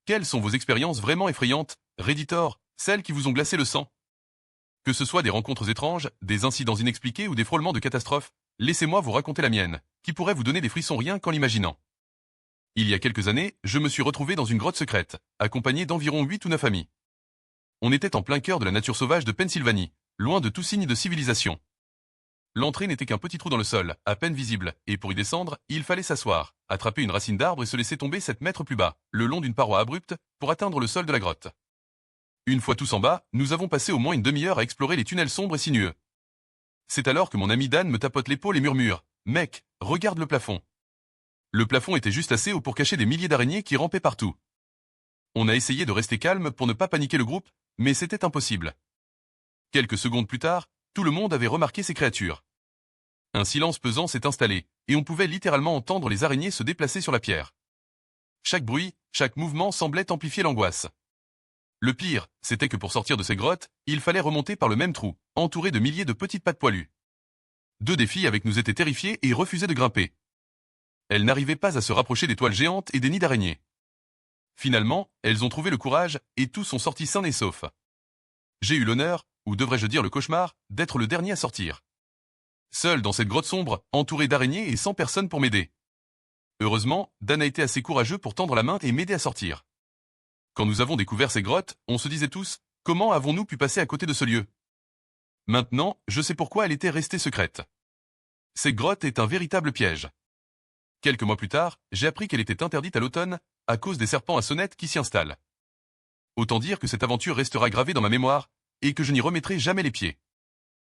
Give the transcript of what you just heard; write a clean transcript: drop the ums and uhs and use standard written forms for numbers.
Quelles sont vos expériences vraiment effrayantes, Redditor, celles qui vous ont glacé le sang? Que ce soit des rencontres étranges, des incidents inexpliqués ou des frôlements de catastrophes, laissez-moi vous raconter la mienne, qui pourrait vous donner des frissons rien qu'en l'imaginant. Il y a quelques années, je me suis retrouvé dans une grotte secrète, accompagné d'environ 8 ou 9 amis. On était en plein cœur de la nature sauvage de Pennsylvanie, loin de tout signe de civilisation. L'entrée n'était qu'un petit trou dans le sol, à peine visible, et pour y descendre, il fallait s'asseoir, attraper une racine d'arbre et se laisser tomber 7 mètres plus bas, le long d'une paroi abrupte, pour atteindre le sol de la grotte. Une fois tous en bas, nous avons passé au moins une demi-heure à explorer les tunnels sombres et sinueux. C'est alors que mon ami Dan me tapote l'épaule et murmure « Mec, regarde le plafond !» Le plafond était juste assez haut pour cacher des milliers d'araignées qui rampaient partout. On a essayé de rester calme pour ne pas paniquer le groupe, mais c'était impossible. Quelques secondes plus tard, tout le monde avait remarqué ces créatures. Un silence pesant s'est installé, et on pouvait littéralement entendre les araignées se déplacer sur la pierre. Chaque bruit, chaque mouvement semblait amplifier l'angoisse. Le pire, c'était que pour sortir de ces grottes, il fallait remonter par le même trou, entouré de milliers de petites pattes poilues. 2 des filles avec nous étaient terrifiées et refusaient de grimper. Elles n'arrivaient pas à se rapprocher des toiles géantes et des nids d'araignées. Finalement, elles ont trouvé le courage, et tous sont sortis sains et saufs. J'ai eu l'honneur, ou devrais-je dire le cauchemar, d'être le dernier à sortir. Seul dans cette grotte sombre, entouré d'araignées et sans personne pour m'aider. Heureusement, Dan a été assez courageux pour tendre la main et m'aider à sortir. Quand nous avons découvert ces grottes, on se disait tous, comment avons-nous pu passer à côté de ce lieu? Maintenant, je sais pourquoi elle était restée secrète. Cette grotte est un véritable piège. Quelques mois plus tard, j'ai appris qu'elle était interdite à l'automne, à cause des serpents à sonnettes qui s'y installent. Autant dire que cette aventure restera gravée dans ma mémoire, et que je n'y remettrai jamais les pieds.